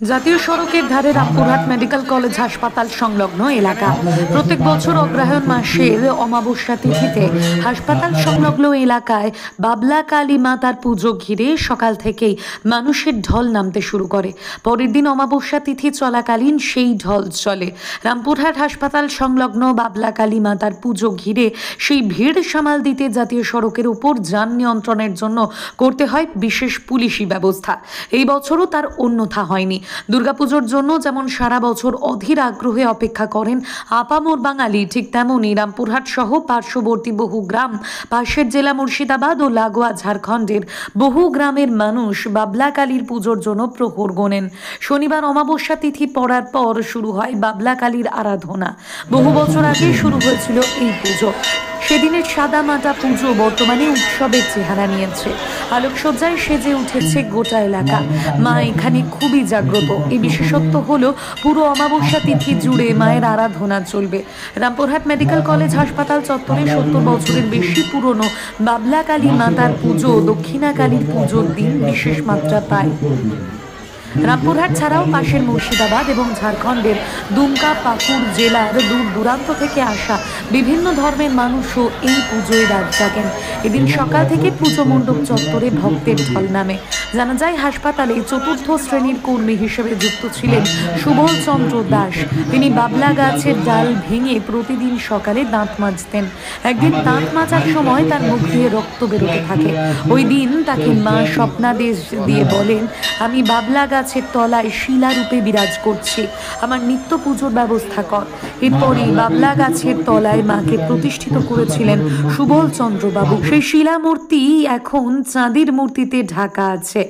জাতীয় সড়কের ধারে রামপুরহাট মেডিকেল কলেজ হাসপাতাল সংলগ্ন এলাকা। প্রত্যেক বছর অগ্রহায়ণ মাসের অমাবস্যা তিথিতে হাসপাতাল সংলগ্ন এলাকায় বাবলা কালী মাতার পুজো ঘিরে সকাল থেকেই মানুষের ঢল নামতে শুরু করে। পরের দিন অমাবস্যা তিথি চলাকালীন সেই ঢল চলে। রামপুরহাট হাসপাতাল সংলগ্ন বাবলা কালী মাতার পুজো ঘিরে সেই ভিড় সামাল দিতে জাতীয় সড়কের উপর যান নিয়ন্ত্রণের জন্য করতে হয় বিশেষ পুলিশি ব্যবস্থা। এই বছরও তার অন্যথা হয়নি। দুর্গাপুজোর জন্য যেমন সারা বছর অধীর আগ্রহে অপেক্ষা করেন আপামর বাঙালি, ঠিক তেমনই রামপুরহাট সহ পার্শ্ববর্তী বহু গ্রাম, পাশের জেলা মুর্শিদাবাদ ও লাগোয়া ঝাড়খণ্ডের বহু গ্রামের মানুষ বাবলা কালীর পুজোর জন্য প্রহর গোনেন। শনিবার অমাবস্যা তিথি পড়ার পর শুরু হয় বাবলা কালীর আরাধনা। বহু বছর আগে শুরু হয়েছিল এই পুজো। সেদিনের সাদা মাটা পুজো বর্তমানে উৎসবের চেহারা নিয়েছে। আলোকসজ্জায় সেজে উঠেছে গোটা এলাকা। মা এখানে খুবই জাগ্রত। এই বিশেষত্ব হলো পুরো অমাবস্যা তিথি জুড়ে মায়ের আরাধনা চলবে। রামপুরহাট মেডিকেল কলেজ হাসপাতাল চত্বরে 70 বছরের বেশি পুরনো বাবলা কালী মাতার পুজো দক্ষিণা কালীর পুজোর দিন বিশেষ মাত্রা পায়। রামপুরহাট ছাড়াও পাশের মুর্শিদাবাদ এবং ঝাড়খণ্ডের দুমকা, পাকুড় জেলার দূর দূরান্ত থেকে আসা বিভিন্ন ধর্মের মানুষও এই পুজোয় রাত জাগেন। এদিন সকাল থেকে পুজো মণ্ডপ চত্বরে ভক্তের ঢল নামে। জানা যায় হাসপাতালে 4র্থ শ্রেণীর কর্মী হিসেবে যুক্ত ছিলেন সুবল চন্দ্র দাস। তিনি বাবলা গাছের ডাল ভেঙে প্রতিদিন সকালে দাঁত মাজতেন। একদিন দাঁত মাজার সময় তার মুখ দিয়ে রক্ত বেরোতে থাকে। ওই দিন তাকে মা স্বপ্নাদেশ দিয়ে বলেন, আমি বাবলা গাছের তলায় শিলারূপে বিরাজ করছি, আমার নিত্য পুজোর ব্যবস্থা কর। এরপরই বাবলা গাছের তলায় মাকে প্রতিষ্ঠিত করেছিলেন সুবল চন্দ্রবাবু। সেই শিলামূর্তি এখন চাঁদির মূর্তিতে ঢাকা আছে।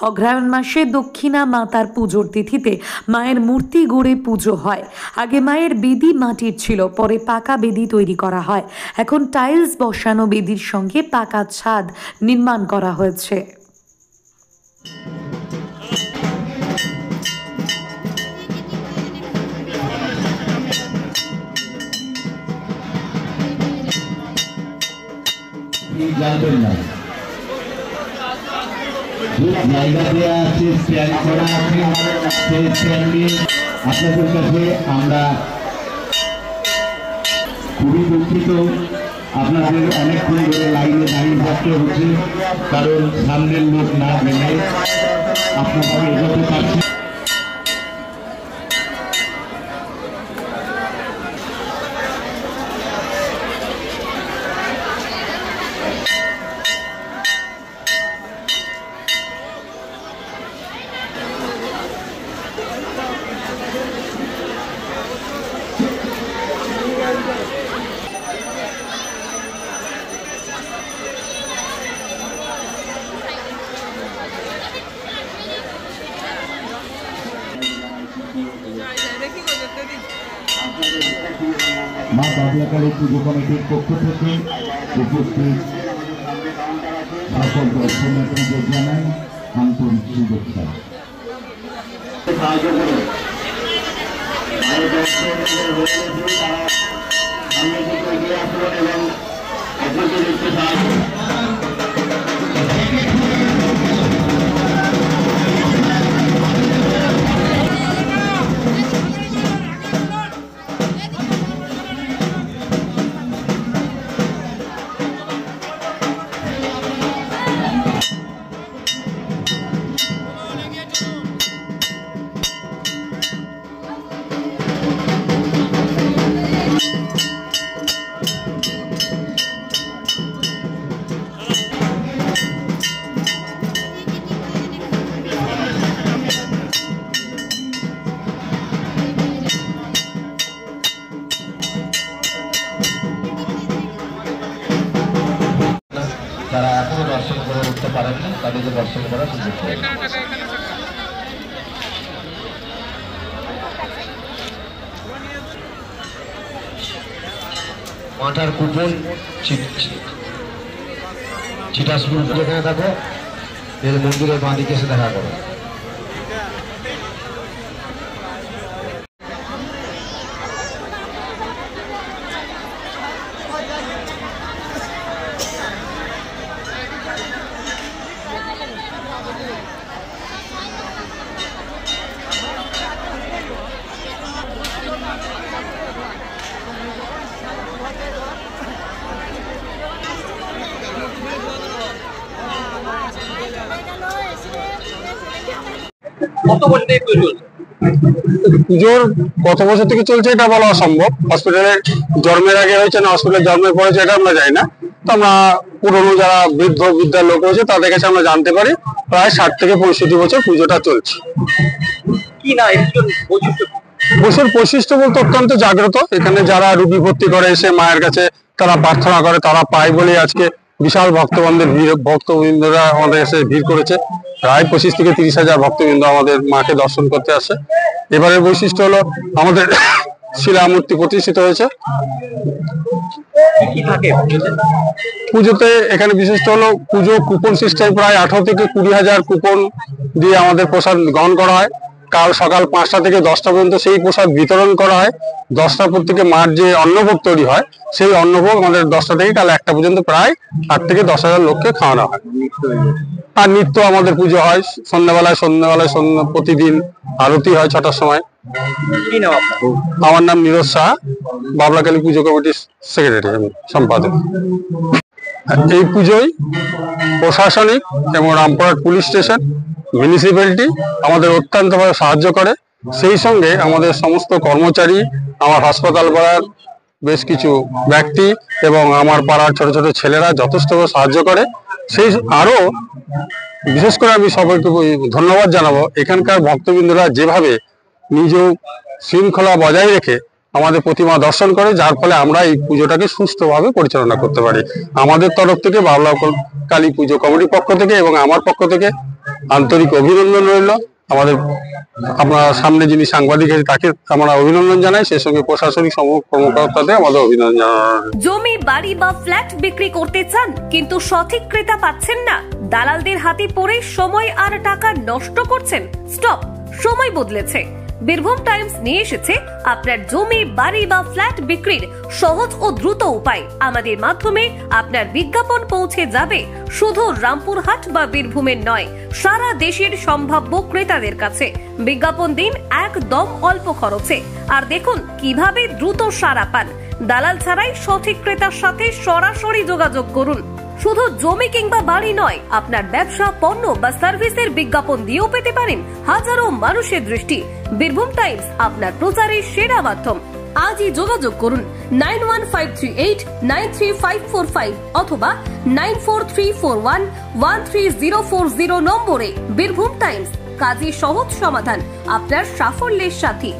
অগ্রহায়ণ মাসে দক্ষিণা মাতার পুজোর তিথিতে মায়ের মূর্তি গড়ে পুজো হয়। আগে মায়ের বেদি মাটির ছিল, পরে পাকা বেদি তৈরি করা হয়। এখন টাইলস বসানো বেদির সঙ্গে পাকা ছাদ নির্মাণ করা হয়েছে। জানবেন না জায়গা দেওয়া আছে, স্ট্যান্ড করা আছে, সেই স্ট্যান্ডে আপনাদের কাছে আমরা খুবই দুঃখিত। আপনাদের অনেকক্ষণ ধরে লাইনে দাঁড়িয়ে থাকতে হচ্ছে, কারণ সামনের লোক না ভেঙে আপনাদের এগোতে পারছি। মা বাবলা কালী পুজো কমিটির পক্ষ থেকে উপস্থিত সকল দর্শনার্থীদের জানাই আন্তরিক শুভেচ্ছা। সাহায্য করুন, সামনে থেকে এগিয়ে আসুন এবং অপরকে দেখতে সাহায্য করুন। যারা এখনো দর্শন করে উঠতে পারেন না, তাদেরকে দর্শন করার সুযোগ করে। মাথার কুপন চিটা শুরু যেখানে থাকো, এর মন্দিরের বাঁ দিকে এসে দেখা করো। কত বছর থেকে পুজো চলছে? পুজোর কত বছর থেকে চলছে এটা বলা অসম্ভব। হসপিটালে জন্মের আগে হয়েছে না হসপিটালে জন্মের পড়েছে এটা আমরা জানি না। তো আমরা পুরনো যারা বৃদ্ধ বিদ্যার লোক হয়েছে তাদের কাছে আমরা জানতে পারি প্রায় 60 থেকে 65 বছর পুজোটা চলছে। কি না এই পুজোর বৈশিষ্ট্য? পুজোর বৈশিষ্ট্য বলতে অত্যন্ত জাগ্রত। এখানে যারা রুগী ভর্তি করে এসে মায়ের কাছে তারা প্রার্থনা করে, তারা পায় বলে আজকে বিশাল ভক্তবৃন্দরা আমাদের এসে ভিড় করেছে। প্রায় 25 থেকে 30 হাজার ভক্তবৃন্দ আমাদের মাকে দর্শন করতে আসে। এবারের বৈশিষ্ট্য হলো আমাদের শিলামূর্তি প্রতিষ্ঠিত হয়েছে। কি থাকে পুজোতে এখানে বিশিষ্ট হলো পুজো কুপন সিস্টেম, প্রায় 18 থেকে 20 হাজার কুপন দিয়ে আমাদের প্রসাদ গ্রহণ করা হয়। কাল সকাল 5টা থেকে 10টা পর্যন্ত সেই প্রসাদ বিতরণ করা হয়। 10টার পর থেকে মার যে অন্নভোগ তৈরি হয় সেই অন্নভোগ আমাদের 10টা থেকে কাল 1টা পর্যন্ত প্রায় 8 থেকে 10 হাজার লোককে খাওয়ানো হয়। আর নিত্য আমাদের পুজো হয় সন্ধ্যাবেলায় প্রতিদিন আরতি হয় 6টার সময়। কি নাম আপনার? আমার নাম নীরজ শাহ, বাবলাকালী পুজো কমিটির সেক্রেটারি, আমি সম্পাদক। এই পুজোয় প্রশাসনিক এবং রামপুরহাট পুলিশ স্টেশন, মিউনিসিপ্যালিটি আমাদের অত্যন্তভাবে সাহায্য করে। সেই সঙ্গে আমাদের সমস্ত কর্মচারী, আমার হাসপাতাল পাড়ার বেশ কিছু ব্যক্তি এবং আমার পাড়ার ছোট ছোট ছেলেরা যথেষ্টভাবে সাহায্য করে। সেই আরো বিশেষ করে আমি সবাইকে ধন্যবাদ জানাবো এখানকার ভক্তবৃন্দরা যেভাবে নিজ শৃঙ্খলা বজায় রেখে আমাদের প্রতিমা দর্শন করে, যার ফলে আমরা এই পুজোটাকে সুষ্ঠুভাবে পরিচালনা করতে পারি। আমাদের তরফ থেকে বাবলাকালী পুজো কমিটির পক্ষ থেকে এবং আমার পক্ষ থেকে আন্তরিক অভিনন্দন রইল। আমাদের আপনার সামনে যিনি সাংবাদিক তাকে আমরা অভিনন্দন জানাই, সেই সঙ্গে প্রশাসনিক কর্মকর্তাদের আমাদের অভিনন্দন জানাই। জমি, বাড়ি বা ফ্ল্যাট বিক্রি করতে চান কিন্তু সঠিক ক্রেতা পাচ্ছেন না? দালালদের হাতে পড়ে সময় আর টাকা নষ্ট করছেন? স্টপ, সময় বদলেছে। বীরভূম টাইমস নিয়ে এসেছে আপনার জমি, বাড়ি বা ফ্ল্যাট বিক্রির সহজ ও দ্রুত উপায়। আমাদের মাধ্যমে আপনার বিজ্ঞাপন পৌঁছে যাবে শুধু রামপুরহাট বা বীরভূমের নয়, সারা দেশের সম্ভাব্য ক্রেতাদের কাছে। বিজ্ঞাপন দিন একদম অল্প খরচে, আর দেখুন কিভাবে দ্রুত সাড়া পান। দালাল ছাড়াই সঠিক ক্রেতার সাথে সরাসরি যোগাযোগ করুন। শুধু জমি কিংবা বাড়ি নয়, আপনার ব্যবসা, পণ্য বা সার্ভিসের বিজ্ঞাপন দিয়েও পেতে পারেন হাজারো মানুষের দৃষ্টি। বীরভূম টাইমস আপনার প্রচারের সেরা মাধ্যম। আজই যোগাযোগ করুন 9153893545 অথবা 9434113040 নম্বরে। বীরভূম টাইমস, কাজী সহজ সমাধান আপনার সাফল্যের সাথী।